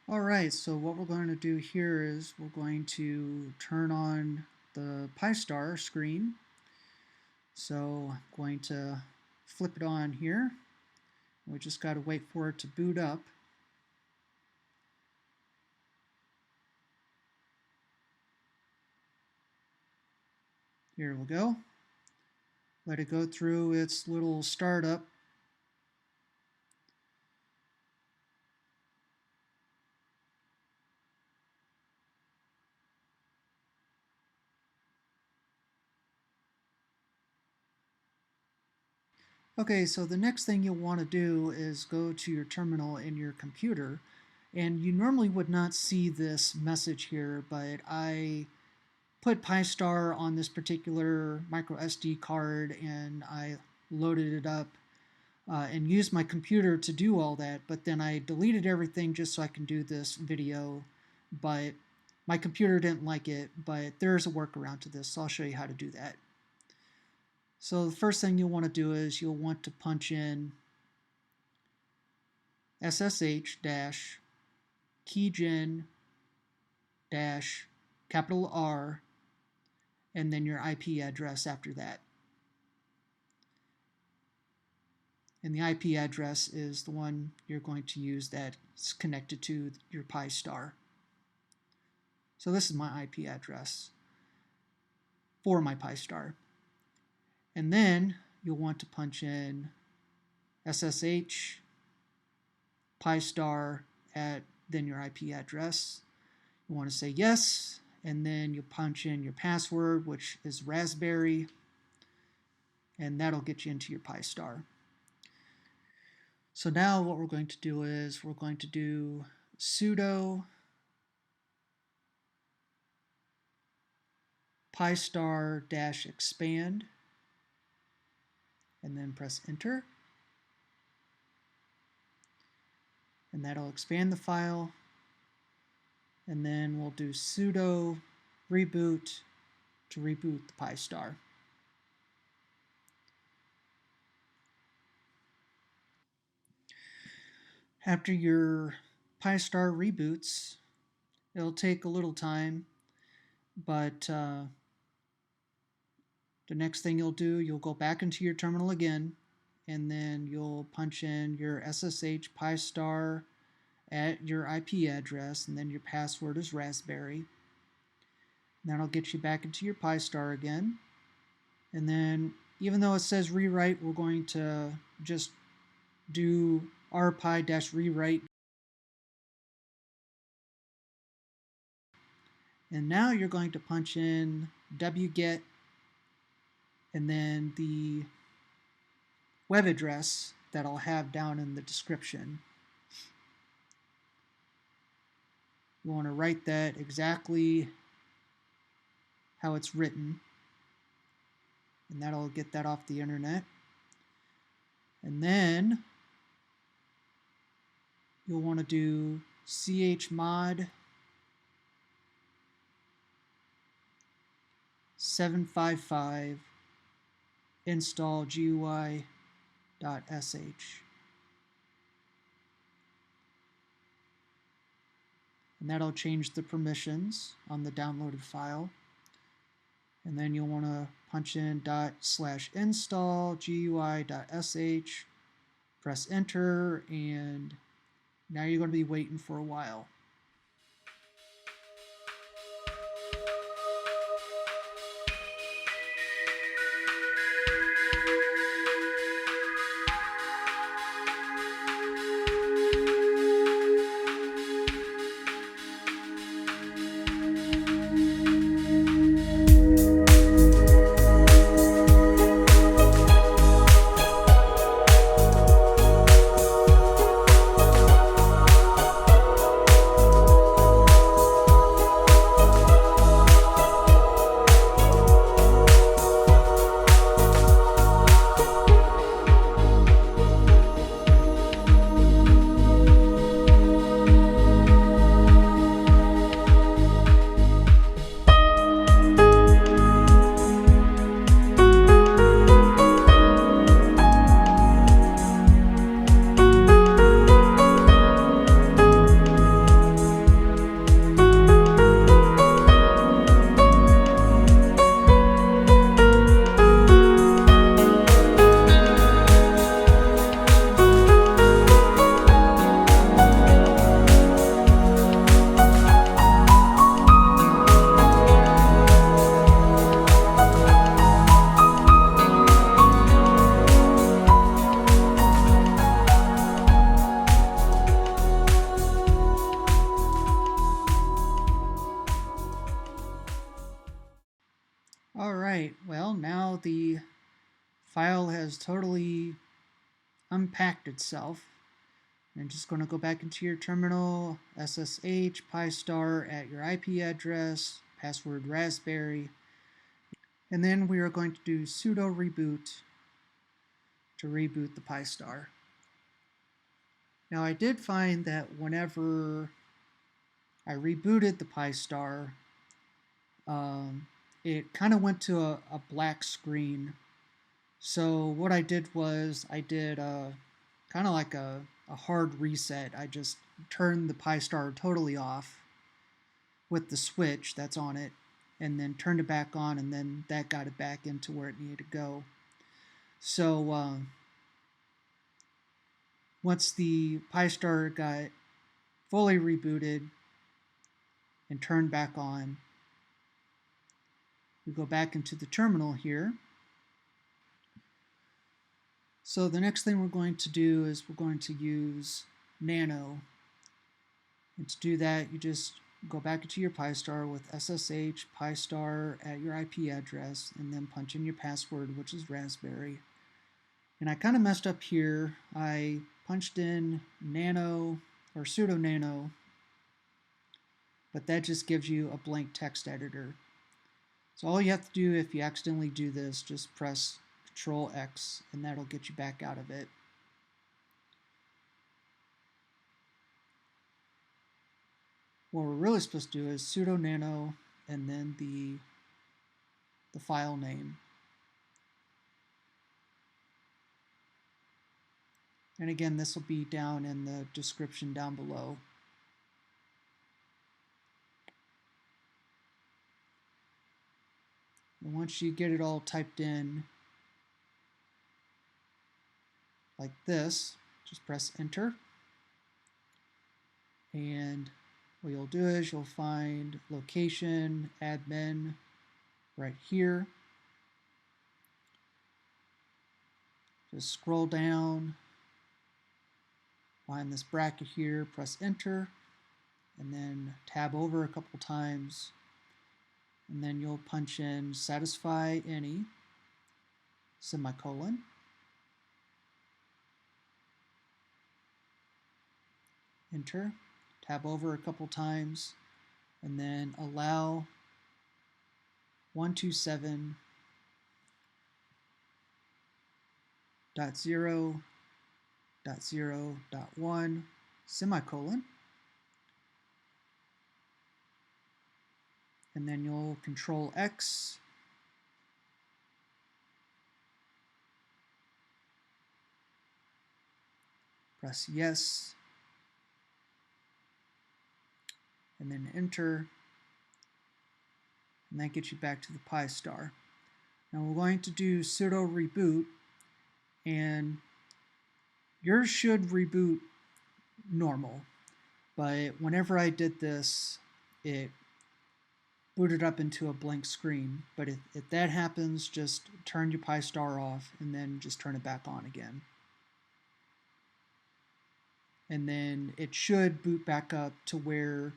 Alright, so what we're going to do here is we're going to turn on the Pi-Star screen. So I'm going to flip it on here. We just got to wait for it to boot up. Here we go. Let it go through its little startup. Okay, so the next thing you'll want to do is go to your terminal in your computer, and you normally would not see this message here, but I put Pi-Star on this particular micro SD card and I loaded it up and used my computer to do all that, but then I deleted everything just so I can do this video, but my computer didn't like it, but there's a workaround to this, so I'll show you how to do that. So the first thing you'll want to do is you'll want to punch in SSH-keygen-R and then your IP address after that. And the IP address is the one you're going to use that's connected to your Pi-Star. So this is my IP address for my Pi-Star. And then you'll want to punch in SSH Pi-Star at then your IP address. You want to say yes, and then you punch in your password, which is raspberry, and that'll get you into your Pi-Star. So now what we're going to do is we're going to do sudo Pi-Star-expand and then press enter. And that'll expand the file. And then we'll do sudo reboot to reboot the Pi-Star. After your Pi-Star reboots, it'll take a little time, but the next thing you'll do, you'll go back into your terminal again, and then you'll punch in your SSH Pi-Star at your IP address, and then your password is raspberry. And that'll get you back into your Pi-Star again. And then, even though it says rewrite, we're going to just do rpi-rewrite. And now you're going to punch in wget and then the web address that I'll have down in the description. You want to write that exactly how it's written, and that'll get that off the internet. And then you'll want to do chmod 755 install GUI.sh. And that'll change the permissions on the downloaded file. And then you'll want to punch in /install GUI.sh, press enter, and now you're going to be waiting for a while. now the file has totally unpacked itself. And just going to go back into your terminal, SSH, Pi-star at your IP address, password raspberry, and then we are going to do sudo reboot to reboot the Pi-star. Now I did find that whenever I rebooted the Pi-star, it kind of went to a black screen. So what I did was I did kind of like a hard reset. I just turned the Pi-star totally off with the switch that's on it, and then turned it back on, and then that got it back into where it needed to go. So once the Pi-star got fully rebooted and turned back on, we go back into the terminal here. So the next thing we're going to do is we're going to use nano. And to do that, you just go back into your Pi-star with SSH Pi-star at your IP address, and then punch in your password, which is raspberry. And I kind of messed up here. I punched in nano or sudo nano, but that just gives you a blank text editor. So all you have to do if you accidentally do this, just press Control X, and that'll get you back out of it. What we're really supposed to do is sudo nano and then the file name. And again, this will be down in the description down below. And once you get it all typed in like this, just press enter. And what you'll do is you'll find location, admin right here. Just scroll down, find this bracket here, press enter, and then tab over a couple times, and then you'll punch in satisfy any, semicolon, enter, tab over a couple times, and then allow 127.0.0.1 semicolon, and then you'll Control X, press yes, and then enter, and that gets you back to the Pi-star. Now we're going to do sudo reboot, and yours should reboot normal, but whenever I did this, it booted up into a blank screen. But if that happens, just turn your Pi-star off and then just turn it back on again. And then it should boot back up to where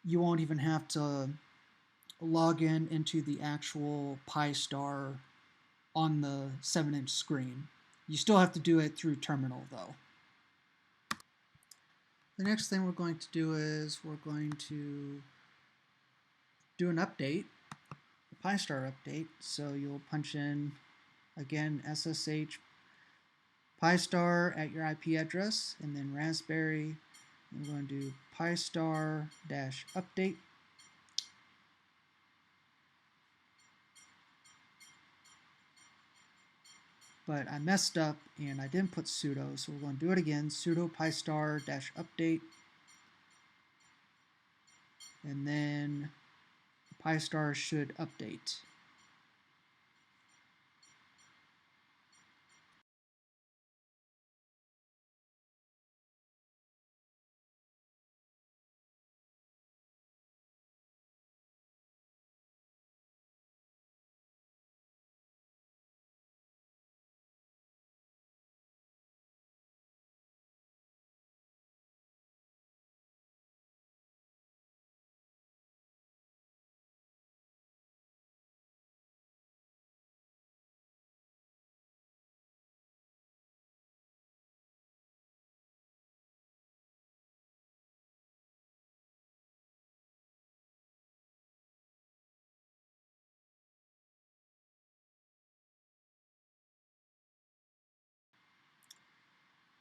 you won't even have to log in into the actual Pi-star on the 7-inch screen. You still have to do it through terminal though. The next thing we're going to do is we're going to do an update, a Pi-star update. So you'll punch in, again, SSH Pi-star at your IP address, and then raspberry. I'm going to do Pi-star-update. But I messed up and I didn't put sudo, so we're going to do it again, sudo Pi-star-update. And then Pi-star should update.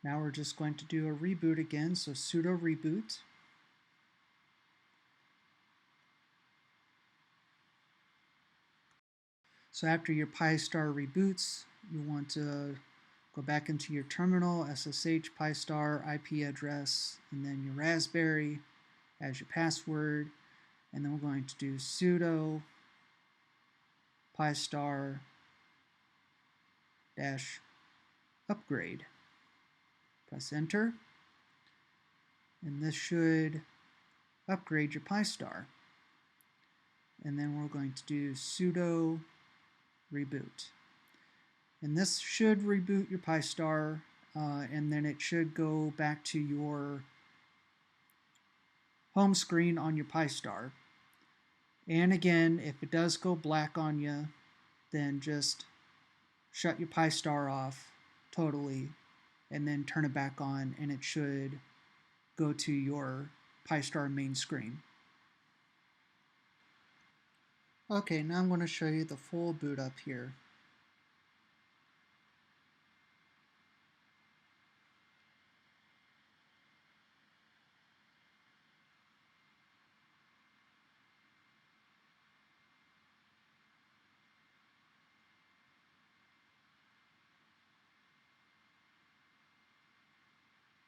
Now we're just going to do a reboot again, so sudo reboot. So after your Pi-Star reboots, you want to go back into your terminal, SSH Pi-Star IP address, and then your Raspberry as your password. And then we're going to do sudo Pi-Star -upgrade. Press enter, and this should upgrade your Pi-Star. And then we're going to do sudo reboot. And this should reboot your Pi-Star, and then it should go back to your home screen on your Pi-Star. And again, if it does go black on you, then just shut your Pi-Star off totally and then turn it back on, and it should go to your Pi-Star main screen. Okay, now I'm going to show you the full boot up here.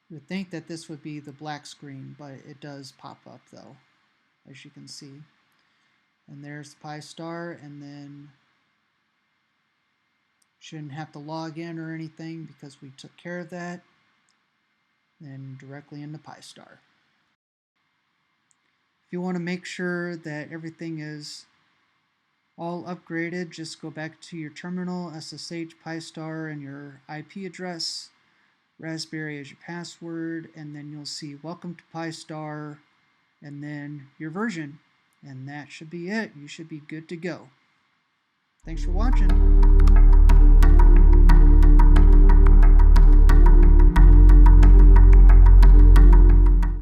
You would think that this would be the black screen, but it does pop up though, as you can see. And there's the Pi-Star, and then shouldn't have to log in or anything because we took care of that. Then directly into Pi-Star. If you want to make sure that everything is all upgraded, just go back to your terminal, SSH Pi-Star and your IP address, Raspberry as your password, and then you'll see welcome to Pi-Star and then your version. And that should be it. You should be good to go. Thanks for watching.